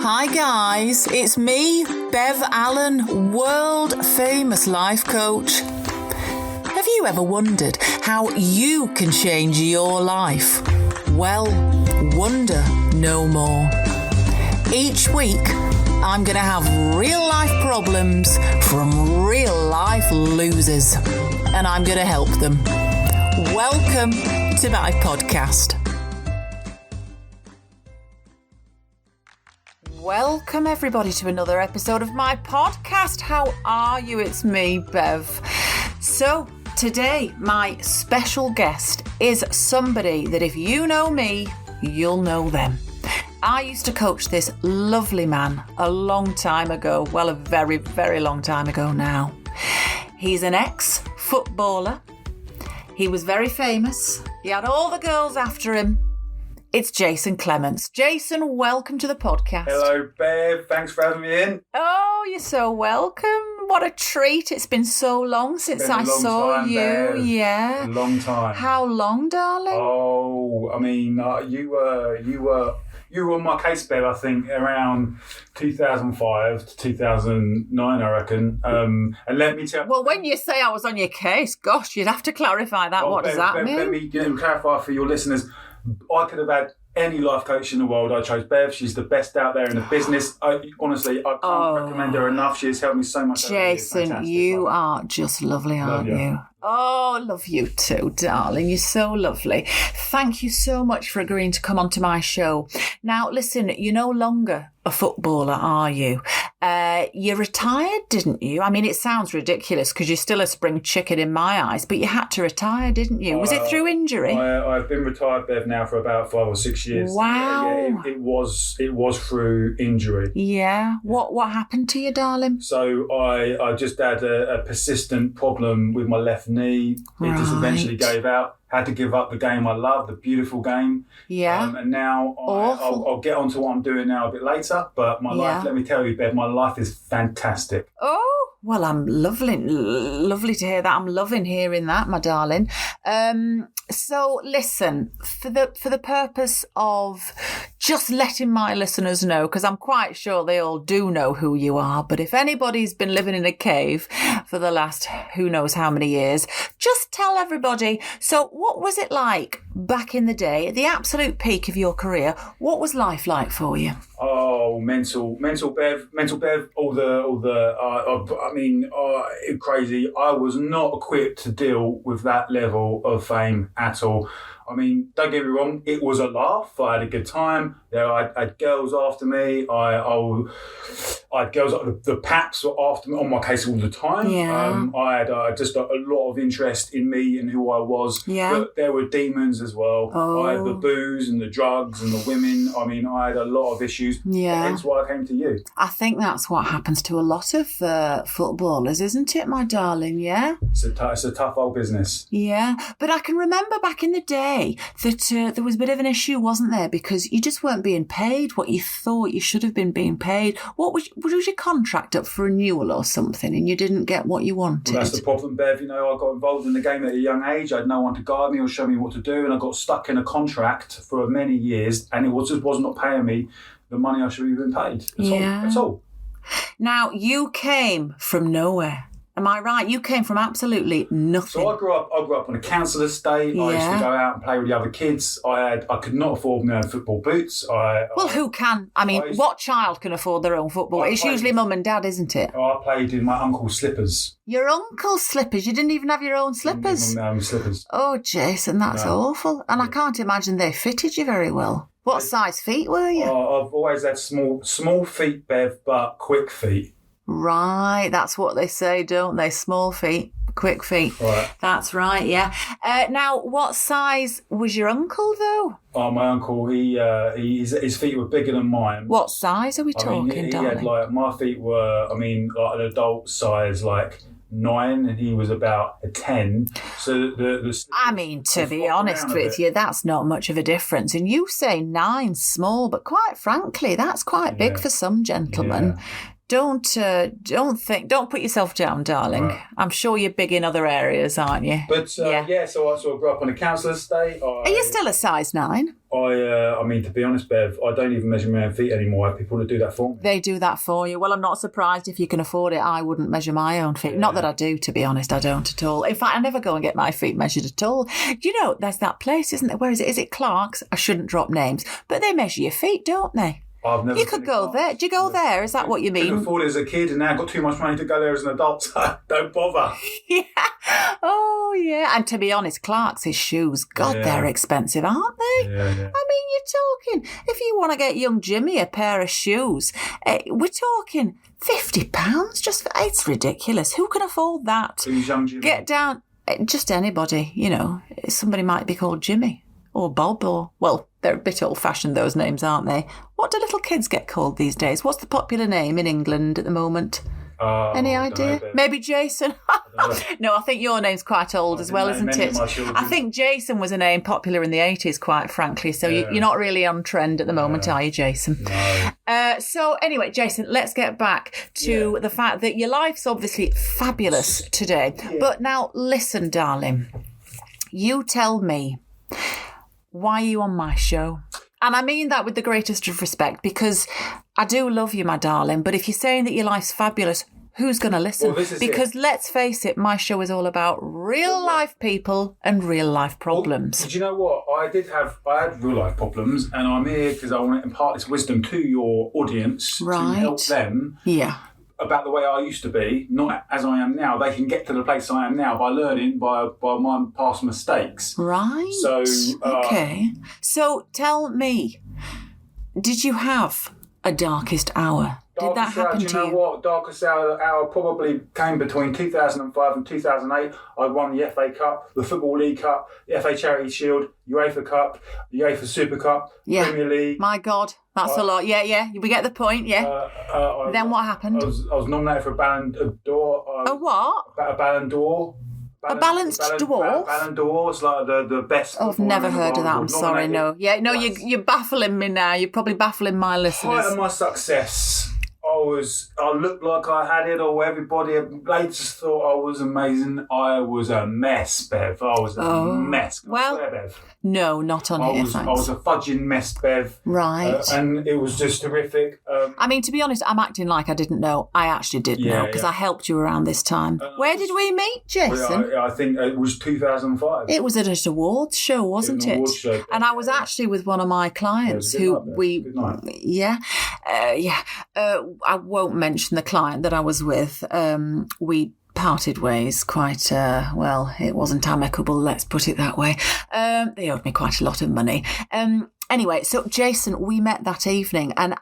Hi guys, it's me, Bev Allen, world famous life coach. Have you ever wondered how you can change your life? Well, wonder no more. Each week, I'm going to have real life problems from real life losers, and I'm going to help them. Welcome to my podcast. Welcome everybody to another episode of my podcast. How are you? It's me, Bev. So today, my special guest is somebody that if you know me, you'll know them. I used to coach this lovely man a long time ago. Well, a very, very long time ago now. He's an ex-footballer. He was very famous. He had all the girls after him. It's Jason Clements. Jason, welcome to the podcast. Hello, Bev. Thanks for having me in. Oh, you're so welcome. What a treat. It's been so long since I saw you. Bev. Yeah. A long time. How long, darling? Oh, I mean, you were on my case, Bev, I think, around 2005 to 2009, I reckon. And let me tell you... Well, when you say I was on your case, gosh, you'd have to clarify that. What does that mean? Let me clarify for your listeners. I could have had any life coach in the world. I chose Bev. She's the best out there in the business. Honestly, I can't recommend her enough. She has helped me so much. Jason, you are just lovely, aren't you? Oh, love you too, darling. You're so lovely. Thank you so much for agreeing to come onto my show. Now, listen, you're no longer a footballer, are you? You retired, didn't you? I mean, it sounds ridiculous because you're still a spring chicken in my eyes, but you had to retire, didn't you? Was it through injury? I've been retired, Bev, now for about 5 or 6 years. Wow. Yeah, it was through injury. Yeah. What happened to you, darling? So I just had a persistent problem with my left knee. It just eventually gave out. Had to give up the game I love, the beautiful game. Yeah. And now I'll get on to what I'm doing now a bit later. But my life, let me tell you, Bev, my life is fantastic. Oh, well, I'm lovely to hear that. I'm loving hearing that, my darling. So listen, for the purpose of just letting my listeners know, because I'm quite sure they all do know who you are, but if anybody's been living in a cave for the last who knows how many years, just tell everybody. So what was it like back in the day, at the absolute peak of your career? What was life like for you? Oh, mental Bev, crazy. I was not equipped to deal with that level of fame at all. I mean, don't get me wrong, it was a laugh. I had a good time. I had girls after me. I had girls, the paps were after me on my case all the time. Yeah. I had just a lot of interest in me and who I was. Yeah. But there were demons as well. Oh. I had the booze and the drugs and the women. I mean, I had a lot of issues. Yeah. Hence why I came to you. I think that's what happens to a lot of footballers, isn't it, my darling? Yeah. It's a tough old business. Yeah. But I can remember back in the day that there was a bit of an issue, wasn't there? Because you just weren't being paid what you thought you should have been being paid. What was your contract up for renewal or something, and you didn't get what you wanted? Well, that's the problem, Bev. I got involved in the game at a young age. I had no one to guide me or show me what to do, and I got stuck in a contract for many years, and it was not paying me the money I should have been paid. That's all. Now, you came from nowhere. Am I right? You came from absolutely nothing. So I grew up on a council estate. Yeah. I used to go out and play with the other kids. I could not afford my own football boots. Who can? I mean, what child can afford their own football? It's usually mum and dad, isn't it? I played in my uncle's slippers. Your uncle's slippers? You didn't even have your own slippers? My own slippers. Oh, Jason, that's awful. And I can't imagine they fitted you very well. What size feet were you? I've always had small feet, Bev, but quick feet. Right, that's what they say, don't they? Small feet, quick feet. Right. That's right, yeah. Now, what size was your uncle, though? Oh, my uncle, his feet were bigger than mine. What size are we talking, darling? He had, my feet were, an adult size, 9, and he was about a 10. So to be honest with you, that's not much of a difference. And you say 9's small, but quite frankly, that's quite big for some gentlemen. don't put yourself down, darling. Right. I'm sure you're big in other areas, aren't you? But so I sort of grew up on a council estate. Are you still a size 9? I mean, to be honest, Bev, I don't even measure my own feet anymore. I have people to do that for me. They do that for you. Well, I'm not surprised if you can afford it. I wouldn't measure my own feet. Not that I do, to be honest. I don't at all. In fact, I never go and get my feet measured at all. You know, there's that place, isn't there? Where is it? Is it Clark's? I shouldn't drop names. But they measure your feet, don't they? I've never. You could go there. Do you go there? Is that what you mean? I couldn't afford it as a kid, and now I've got too much money to go there as an adult, so don't bother. Yeah. Oh, yeah. And to be honest, Clark's shoes, God, they're expensive, aren't they? Yeah. I mean, you're talking, if you want to get young Jimmy a pair of shoes, we're talking £50 just for, it's ridiculous. Who can afford that? Who's young Jimmy? Get down, just anybody, you know. Somebody might be called Jimmy or Bob or, well, they're a bit old-fashioned, those names, aren't they? What do little kids get called these days? What's the popular name in England at the moment? Any idea? Maybe Jason? No, I think your name's quite old as well, isn't it? I think Jason was a name popular in the 80s, quite frankly. So you're not really on trend at the moment, are you, Jason? No. So anyway, Jason, let's get back to the fact that your life's obviously fabulous today. Yeah. But now, listen, darling, you tell me, why are you on my show? And I mean that with the greatest of respect, because I do love you, my darling. But if you're saying that your life's fabulous, who's going to listen? Well, because let's face it, my show is all about real life people and real life problems. Well, do you know what? I had real life problems, and I'm here because I want to impart this wisdom to your audience to help them. Yeah. About the way I used to be, not as I am now. They can get to the place I am now by learning by my past mistakes. Right. So okay. So tell me, did you have a darkest hour? Did that happen to you? Do you know what? Darkest hour probably came between 2005 and 2008. I won the FA Cup, the Football League Cup, the FA Charity Shield, UEFA Cup, the UEFA Super Cup, Premier League. My God, that's a lot. Yeah. We get the point, yeah. Then what happened? I was nominated for a Ballon d'Or. A what? A Ballon d'Or. A balanced dwarf? Ballon d'Or is like the best. Oh, I've never heard of that. I'm sorry, no. Yeah, no, you're baffling me now. You're probably baffling my listeners. Height of my success. I looked like I had it all. They just thought I was amazing. I was a mess, Bev. I was a mess. Well, Bev? No, not on here, thanks. I was a fudging mess, Bev. Right. And it was just horrific. I mean, to be honest, I'm acting like I didn't know. I actually did know, because I helped you around this time. Where did we meet, Jason? I think it was 2005. It was at an awards show, wasn't it? Awards show. And I was actually with one of my clients I won't mention the client that I was with. We parted ways quite, it wasn't amicable, let's put it that way. They owed me quite a lot of money. Anyway, so Jason, we met that evening, and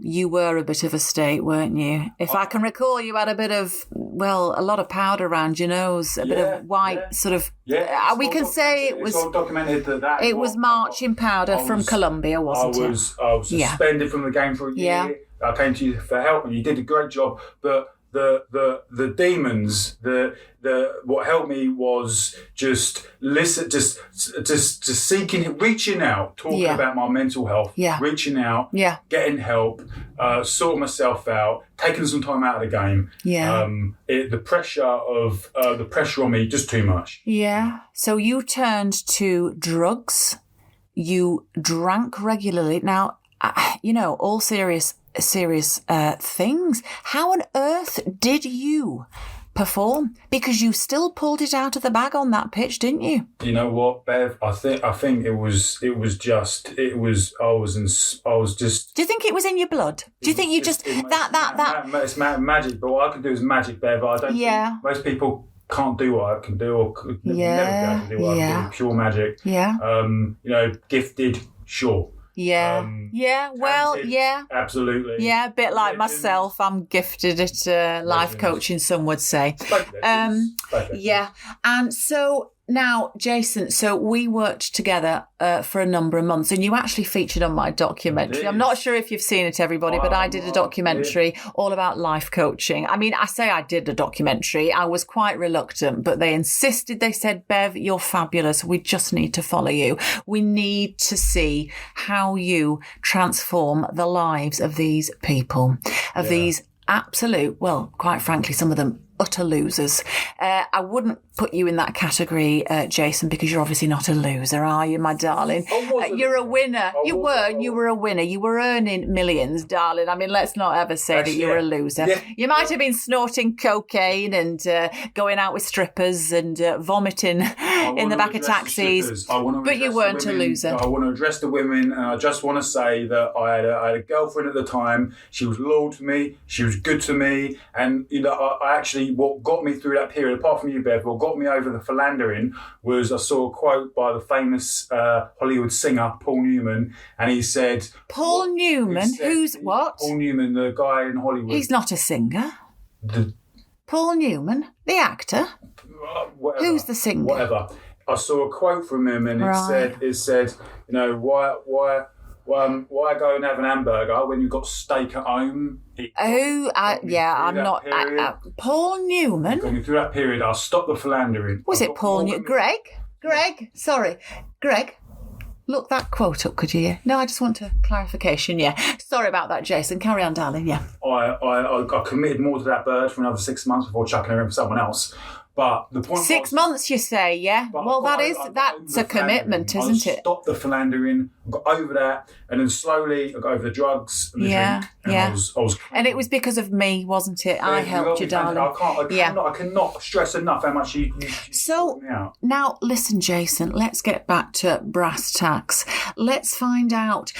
you were a bit of a state, weren't you? If I can recall, you had a bit of, a lot of powder around your nose, a bit of white sort of. Yeah, we can say it was. It's all documented that. It was marching powder from Colombia, wasn't it? I was suspended from the game for a year. Yeah. I came to you for help, and you did a great job, but. The demons, what helped me was just listen, just seeking, reaching out, talking about my mental health, reaching out, getting help, sorting myself out, taking some time out of the game. The pressure on me, just too much. Yeah. So you turned to drugs. You drank regularly. Now, all serious things. How on earth did you perform? Because you still pulled it out of the bag on that pitch, didn't you? You know what, Bev? I think it was just. I was just. Do you think it was in your blood? Do you think you just that? It's magic, but what I can do is magic, Bev. I don't think most people can't do what I can do, or could never be able to do what I can do. Pure magic. Yeah. Gifted, sure. Absolutely. Yeah, a bit like myself. I'm gifted at life coaching, some would say. And so now, Jason, so we worked together for a number of months, and you actually featured on my documentary. I'm not sure if you've seen it, everybody, but I did a documentary all about life coaching. I mean, I say I did a documentary. I was quite reluctant, but they insisted. They said, Bev, you're fabulous. We just need to follow you. We need to see how you transform the lives of these people, of these absolute, well, quite frankly, some of them utter losers. I wouldn't put you in that category, Jason, because you're obviously not a loser, are you, my darling? You're a winner. You were a winner. You were earning millions, darling. I mean, let's not ever say that you were a loser. Yeah. You might have been snorting cocaine and going out with strippers and vomiting in the back of taxis, but you weren't a loser. I want to address the women, and I just want to say that I had a girlfriend at the time. She was loyal to me. She was good to me, and I actually, what got me through that period, apart from you, Bev, what got me over the philandering was I saw a quote by the famous Hollywood singer Paul Newman, and he said... Paul Newman? Who's what? Paul Newman, the guy in Hollywood. He's not a singer. Paul Newman, the actor? Whatever. Who's the singer? Whatever. I saw a quote from him, and it said, why go and have an hamburger when you've got steak at home? I'm not... Paul Newman? Going through that period, I'll stop the philandering. Was it Paul Newman? Greg? Sorry. Greg? Look that quote up, could you? No, I just want a clarification, yeah. Sorry about that, Jason. Carry on, darling, yeah. I committed more to that bird for another 6 months before chucking her in for someone else. But the point 6 months, you say, yeah? Well, that's a commitment, isn't it? I stopped the philandering, I got over that, and then slowly I got over the drugs and the drink, and I was and it was because of me, wasn't it? I helped you, darling. I cannot stress enough how much you me out. Now, listen, Jason, let's get back to brass tacks. Let's find out...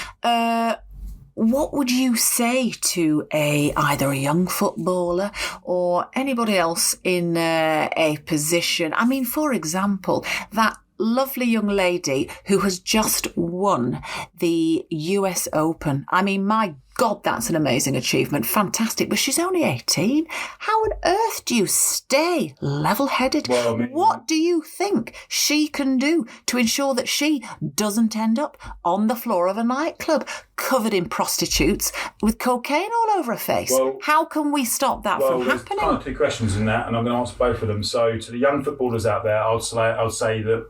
what would you say to either a young footballer or anybody else in a position? I mean, for example, that lovely young lady who has just won the US Open. I mean, my God, that's an amazing achievement. Fantastic. But she's only 18. How on earth do you stay level-headed? Well, I mean, what do you think she can do to ensure that she doesn't end up on the floor of a nightclub covered in prostitutes with cocaine all over her face? Well, how can we stop that from happening? Kind of two questions in that, and I'm going to answer both of them. So to the young footballers out there, I'll say that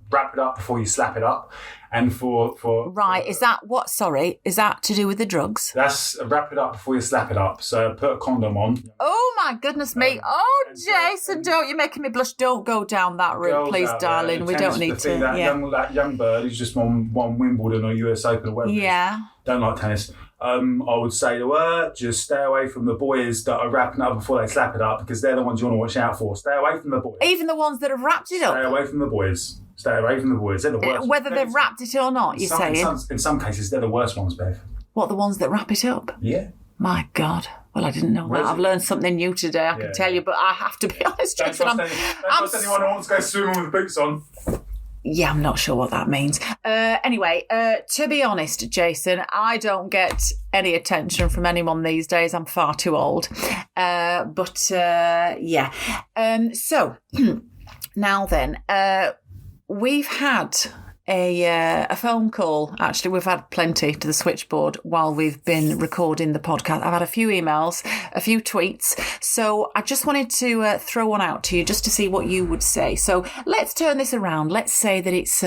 wrap it up before you slap it up. And for right, is that what? Sorry, is that to do with the drugs? That's wrap it up before you slap it up. So put a condom on. Oh my goodness me! Jason, don't you're making me blush. Don't go down that route, please, darling. We don't need to. That young bird who's just won Wimbledon or US Open or whatever. Yeah. Don't like tennis. I would say to her, just stay away from the boys that are wrapping it up before they slap it up, because they're the ones you want to watch out for. Stay away from the boys. Even the ones that have wrapped it up. Stay away from the boys. Stay away from the boys. They're the worst. Whether they've wrapped it or not, you're saying? In some cases, they're the worst ones, Bev. What, the ones that wrap it up? Yeah. My God. Well, I didn't know that. I've learned something new today, I can tell you, but I have to be honest, Jason. Don't trust anyone who wants to go swimming with boots on. Yeah, I'm not sure what that means. Anyway, to be honest, Jason, I don't get any attention from anyone these days. I'm far too old. So, now then, we've had a phone call. Actually, we've had plenty to the switchboard while we've been recording the podcast. I've had a few emails, a few tweets. So I just wanted to throw one out to you just to see what you would say. So let's turn this around. Let's say that it's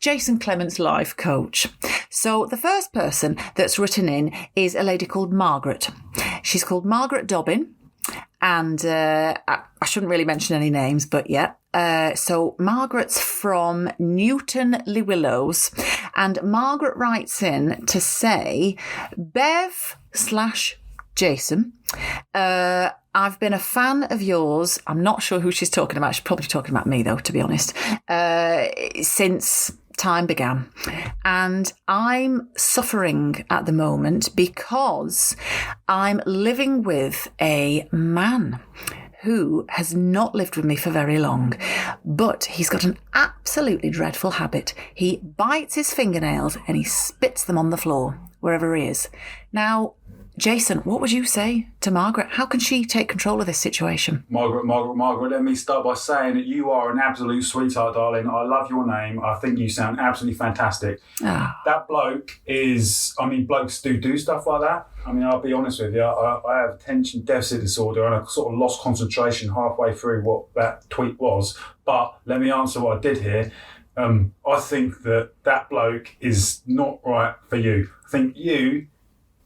Jason Clements, life coach. So the first person that's written in is a lady called Margaret. She's called Margaret Dobbin. And I shouldn't really mention any names, but yeah. So Margaret's from Newton Le Willows, and Margaret writes in to say, Bev/Jason, I've been a fan of yours. I'm not sure who she's talking about. She's probably talking about me, though, to be honest, since time began. And I'm suffering at the moment because I'm living with a man who has not lived with me for very long, but he's got an absolutely dreadful habit. He bites his fingernails and he spits them on the floor wherever he is. Now, Jason, what would you say to Margaret? How can she take control of this situation? Margaret, let me start by saying that you are an absolute sweetheart, darling. I love your name. I think you sound absolutely fantastic. That bloke is, blokes do stuff like that. I'll be honest with you, I have attention deficit disorder, and I sort of lost concentration halfway through what that tweet was. But let me answer what I did here. I think that bloke is not right for you. I think you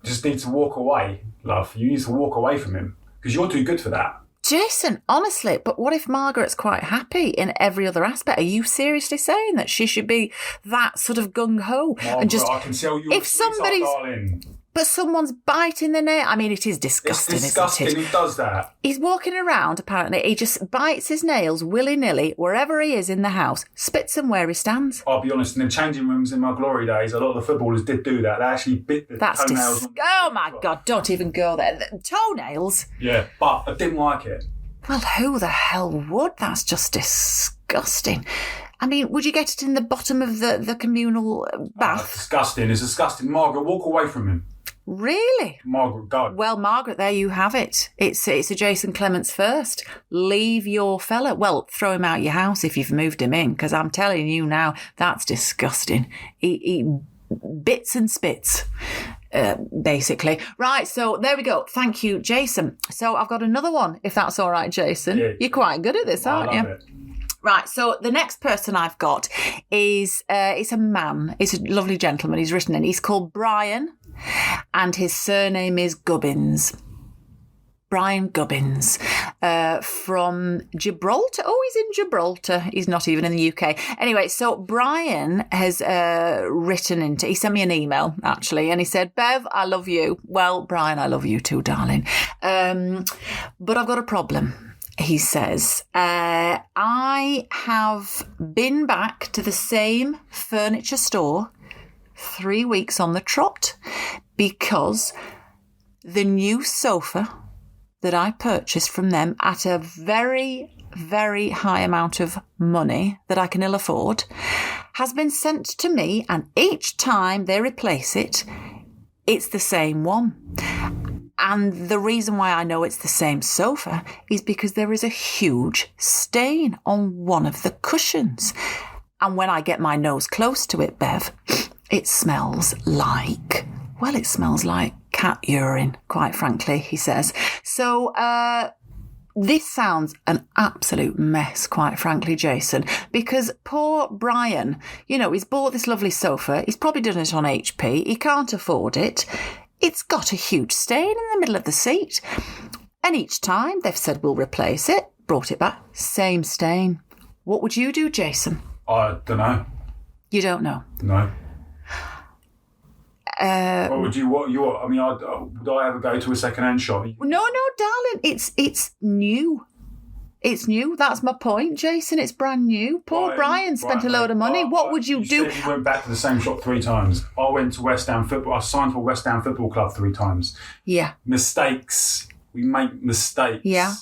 just need to walk away, love. You need to walk away from him because you're too good for that. Jason, honestly, but what if Margaret's quite happy in every other aspect? Are you seriously saying that she should be that sort of gung-ho? And just, I can tell you if somebody's... darling. But someone's biting the nail. I mean, it is disgusting, It's disgusting, isn't it? He does that. He's walking around, apparently. He just bites his nails willy-nilly wherever he is in the house, spits them where he stands. I'll be honest, in the changing rooms in my glory days, a lot of the footballers did do that. They actually bit the toenails. Oh, my God, don't even go there. The toenails? Yeah, but I didn't like it. Well, who the hell would? That's just disgusting. I mean, would you get it in the bottom of the communal bath? Oh, disgusting. It's disgusting. Margaret, walk away from him. Really? Margaret, God. Well, Margaret, there you have it. It's a Jason Clements first. Leave your fella. Well, throw him out your house if you've moved him in, because I'm telling you now, that's disgusting. He bits and spits, basically. Right, so there we go. Thank you, Jason. So I've got another one, if that's all right, Jason. Yeah. You're quite good at this, aren't you? I love it. Right, so the next person I've got is it's a man. It's a lovely gentleman. He's written in. He's called Brian, and his surname is Gubbins. Brian Gubbins from Gibraltar. Oh, he's in Gibraltar. He's not even in the UK. Anyway, so Brian has he sent me an email, actually, and he said, Bev, I love you. Well, Brian, I love you too, darling. But I've got a problem. He says, I have been back to the same furniture store 3 weeks on the trot because the new sofa that I purchased from them at a very, very high amount of money that I can ill afford has been sent to me, and each time they replace it, it's the same one. And the reason why I know it's the same sofa is because there is a huge stain on one of the cushions. And when I get my nose close to it, Bev, it smells like cat urine, quite frankly, he says. So this sounds an absolute mess, quite frankly, Jason, because poor Brian, he's bought this lovely sofa. He's probably done it on HP. He can't afford it. It's got a huge stain in the middle of the seat. And each time they've said, we'll replace it, brought it back, same stain. What would you do, Jason? I don't know. You don't know? No. What would you? I mean, would I ever go to a second-hand shop? No, darling. It's new. It's new. That's my point, Jason. It's brand new. Poor Brian spent a load of money. What would you do? Said you went back to the same shop 3 times. I went to West Ham Football. I signed for West Ham Football Club 3 times. Yeah. Mistakes. We make mistakes. Yeah.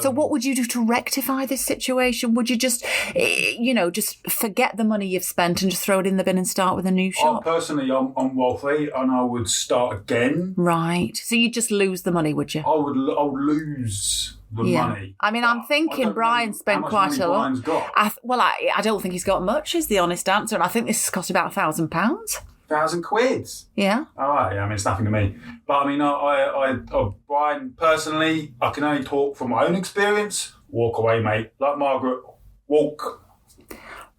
So what would you do to rectify this situation? Would you just forget the money you've spent and just throw it in the bin and start with a new shop? Personally, I'm wealthy and I would start again. Right. So you'd just lose the money, would you? I would lose the money. I mean, I'm thinking Brian spent quite a lot. I don't think he's got much, is the honest answer. And I think this has cost about £1,000. £1,000? Yeah. All right. Yeah, I mean, it's nothing to me. But I mean, Brian, personally, I can only talk from my own experience. Walk away, mate. Like Margaret, walk.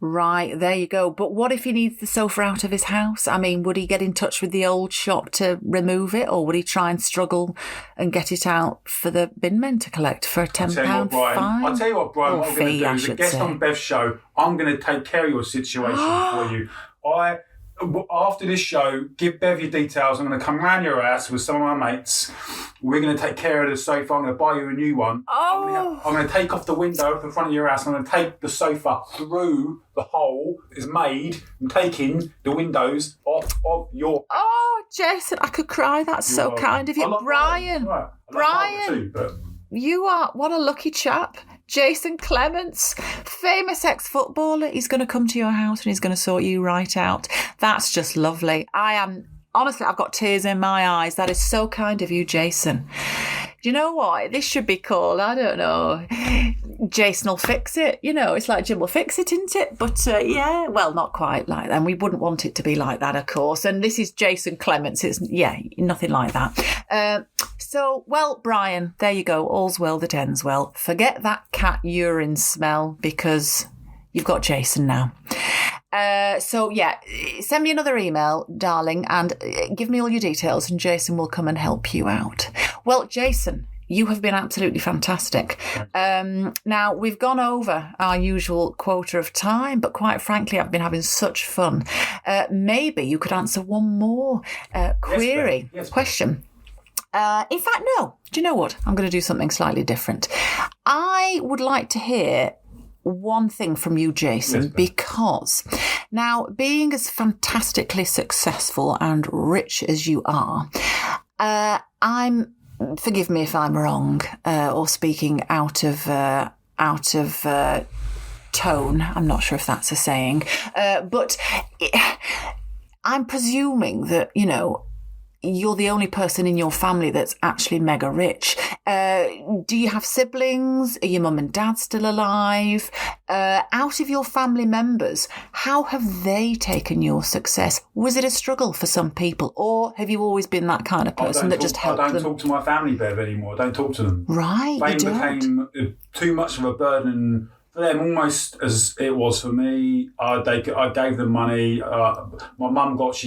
Right, there you go. But what if he needs the sofa out of his house? I mean, would he get in touch with the old shop to remove it, or would he try and struggle and get it out for the bin men to collect for a £10 fine? I'll tell you what, Brian, what I'm going to do is a guest on Bev's show, I'm going to take care of your situation for you. After this show, give Bev your details. I'm going to come round your house with some of my mates. We're going to take care of the sofa. I'm going to buy you a new one. Oh. I'm going to take off the window at the front of your house. I'm going to take the sofa through the hole it's made and taking the windows off of your... Oh, Jason, I could cry. That's so kind of you. Brian. Brian. You are... What a lucky chap. Jason Clements, famous ex-footballer. He's going to come to your house and he's going to sort you right out. That's just lovely. Honestly, I've got tears in my eyes. That is so kind of you, Jason. Do you know what? This should be called, I don't know, Jason will fix it. It's like Jim will fix it, isn't it? But yeah, well, not quite like that. And we wouldn't want it to be like that, of course. And this is Jason Clements. It's, nothing like that. So, well, Brian, there you go. All's well that ends well. Forget that cat urine smell because you've got Jason now. So yeah, send me another email, darling, and give me all your details, and Jason will come and help you out. Well, Jason, you have been absolutely fantastic. Now, we've gone over our usual quota of time, but quite frankly, I've been having such fun. Maybe you could answer one more query, question. In fact, no. Do you know what? I'm going to do something slightly different. I would like to hear one thing from you, Jason, because now, being as fantastically successful and rich as you are, forgive me if I'm wrong or speaking out of tone. I'm not sure if that's a saying, but I'm presuming that, you know, you're the only person in your family that's actually mega rich. Do you have siblings? Are your mum and dad still alive? Out of your family members, how have they taken your success? Was it a struggle for some people, or have you always been that kind of person that just helped them? I don't talk to my family, Bev, anymore. I don't talk to them. Right, Fame became too much of a burden for them, almost as it was for me. I gave them money. My mum got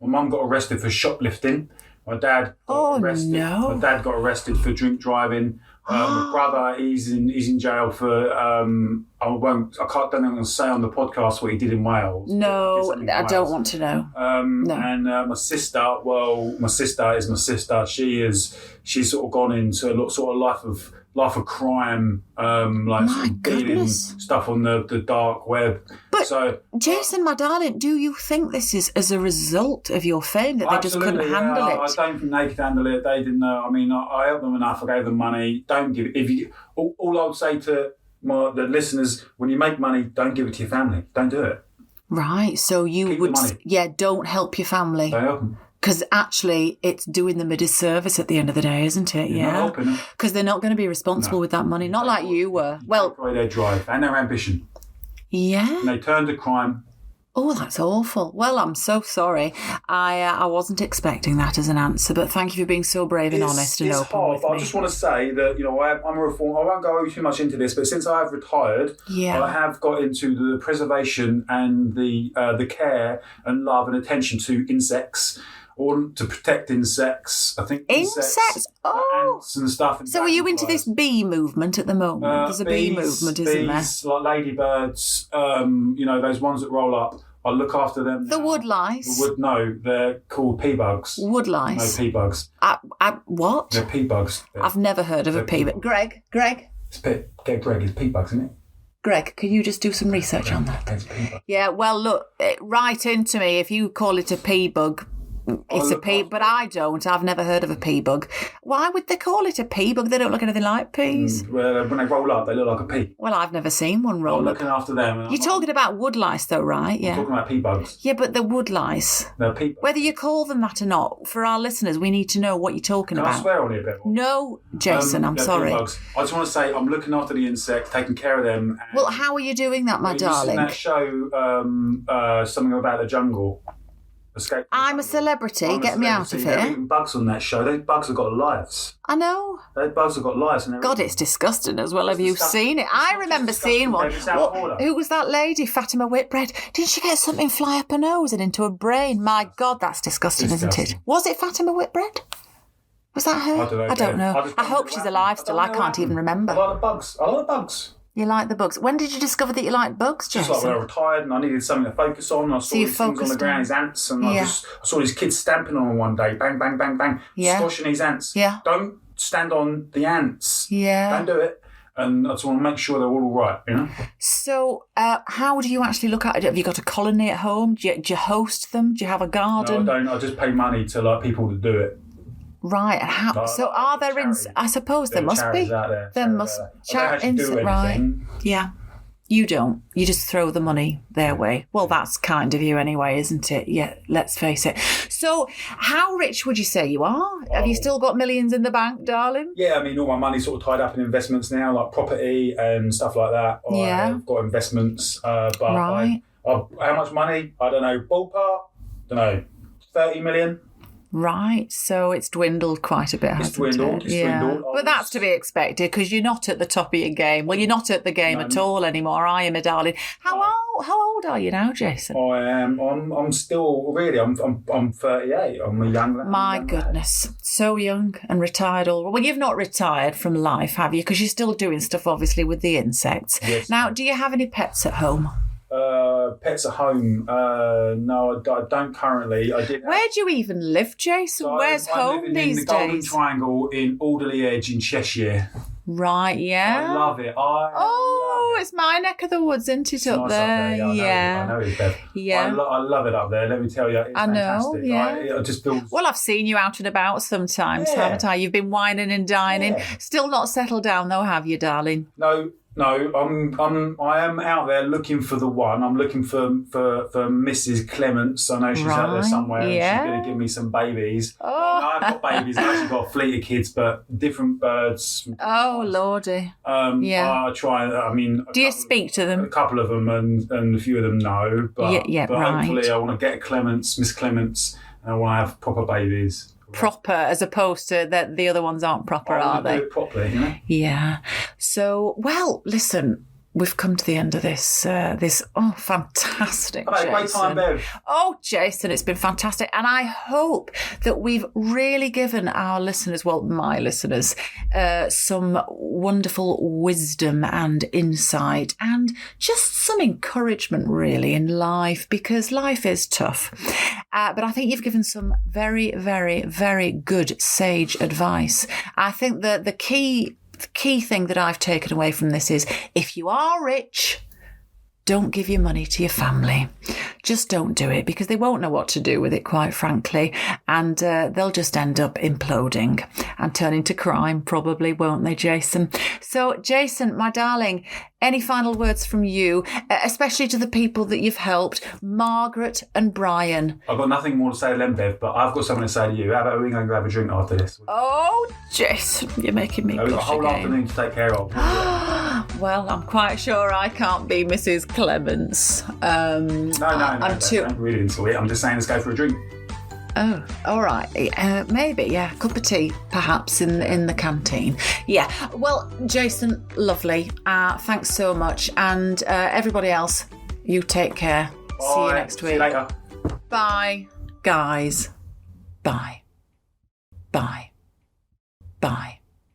arrested for shoplifting. My dad got arrested. No. My dad got arrested for drink driving. My brother, he's in jail for. I don't know if I'm going to say on the podcast what he did in Wales. No, I don't want to know. No. And my sister is my sister. She's sort of gone into a sort of life of crime, dealing stuff on the dark web. But Jason, my darling, do you think this is as a result of your fame that they just couldn't handle it? I don't think they could handle it. They didn't know. I mean, I helped them enough. I gave them money. Don't give it. All I would say to the listeners, when you make money, don't give it to your family. Don't do it. Right. So you would, don't help your family. Don't help them. Because actually, it's doing them a disservice at the end of the day, isn't it? You're not helping them. Because they're not going to be responsible with that money. Not like you were. Take away their drive and their ambition. Yeah. And they turn to crime. Oh, that's awful. Well, I'm so sorry. I wasn't expecting that as an answer, but thank you for being so brave and honest and open with me. I just want to say that, you know, I'm a reformer. I won't go too much into this, but since I have retired, I have got into the preservation and the care and love and attention to insects. Or to protect insects. I think insects? Ants and stuff. And so are you into this bee movement at the moment? There's a bee movement, isn't there? Bees, like ladybirds, those ones that roll up. I look after them. The wood lice? They're called pea bugs. Wood lice? No, pea bugs. What? They're pea bugs. I've never heard of a pea bug. Greg? Greg, it's pea bugs, isn't it? Greg, can you just do some research on that? Yeah, well, look, write into me if you call it a pea bug. It's a pea, but I don't. I've never heard of a pea bug. Why would they call it a pea bug? They don't look anything like peas. Well, when they roll up, they look like a pea. Well, I've never seen one roll up. I'm looking after them. You're talking about wood lice, though, right? Yeah. I'm talking about pea bugs. Yeah, but the wood lice. They're pea bugs. Whether you call them that or not, for our listeners, we need to know what you're talking about. Can I swear on it a bit more? No, Jason, I'm sorry. Pea bugs. I just want to say I'm looking after the insects, taking care of them. Well, how are you doing that, my darling? That show, something about the jungle. I'm a celebrity. Get me out of here. They're eating bugs on that show. Those bugs have got lives. I know. Those bugs have got lives. And God, it's disgusting as well. Have you seen it? I remember seeing one. Who was that lady, Fatima Whitbread? Didn't she get something fly up her nose and into her brain? My God, that's disgusting, isn't it? Was it Fatima Whitbread? Was that her? I don't know. I hope she's alive still. I can't even remember. I like the bugs. You like the bugs. When did you discover that you like bugs, Jason? Just like when I retired and I needed something to focus on. I saw these things on the ground, his ants, and I saw these kids stamping on them one day. Bang, bang, bang, bang. Squashing these ants. Yeah. Don't stand on the ants. Yeah. Don't do it. And I just want to make sure they're all right, you know? So, how do you actually look at it? Have you got a colony at home? Do you host them? Do you have a garden? No, I don't. I just pay money to people to do it. Right, and how? So are there I suppose there must be. There must right? Yeah, you don't. You just throw the money their way. Well, that's kind of you anyway, isn't it? Yeah, let's face it. So, how rich would you say you are? Have you still got millions in the bank, darling? Yeah, I mean, all my money's sort of tied up in investments now, like property and stuff like that. I've got investments, but how much money? I don't know. Ballpark? Don't know. 30 million. Right, so it's dwindled quite a bit, hasn't dwindled, it? it's dwindled. But that's to be expected because you're not at the top of your game. Well, you're not at the game at all anymore, are you, my darling? How old are you now, Jason? I'm still really. I'm 38. I'm a young lad. My goodness, so young and retired already. Well, you've not retired from life, have you? Because you're still doing stuff, obviously, with the insects. Yes. Now, do you have any pets at home? Pets at home? No, I don't currently. I did. Where do you even live, Jason? So Where's home in these the Golden days? Triangle in Alderley Edge in Cheshire. Right, yeah. I love it. love it. It's my neck of the woods, isn't it, It's up nice there? I know it, Bev. Yeah. I love it up there. Let me tell you, it's fantastic. Yeah. I just feel. Well, I've seen you out and about sometimes, Yeah. haven't I? You've been whining and dining. Yeah. Still not settled down, though, have you, darling? No, I am out there looking for the one. I'm looking for Mrs. Clemence. I know she's out there somewhere. Yeah. And she's going to give me some babies. Oh. No, I've got babies. I've actually got a fleet of kids, but different birds. Oh, Lordy. I try. I mean, Do you speak to them? A couple of them, and a few of them no. But, but right. hopefully, I want to get Miss Clemence, and I want to have proper babies. Proper, as opposed to that the other ones aren't proper, are they? Do it properly, you know? Yeah. So, well, listen, we've come to the end of this fantastic, I've had a great time, Bev. Oh, Jason, it's been fantastic. And I hope that we've really given our listeners, well, my listeners, some wonderful wisdom and insight and just some encouragement, really, in life, because life is tough. But I think you've given some very, very, very good sage advice. I think that the key thing that I've taken away from this is if you are rich, don't give your money to your family. Just don't do it because they won't know what to do with it, quite frankly. And they'll just end up imploding and turning to crime, probably, won't they, Jason? So, Jason, my darling, any final words from you, especially to the people that you've helped, Margaret and Brian? I've got nothing more to say to them, Bev, but I've got something to say to you. How about we go and grab a drink after this? Oh, Jason, you're making me We've got a whole again. afternoon to take care of. Well, I'm quite sure I can't be Mrs. Clemence. No, I'm too. I'm really into it. I'm just saying, let's go for a drink. Oh, all right. Maybe, yeah. Cup of tea, perhaps, in the canteen. Yeah. Well, Jason, lovely. Thanks so much. And everybody else, you take care. Bye. See you next week. See you later. Bye, guys. Bye. Bye. Bye.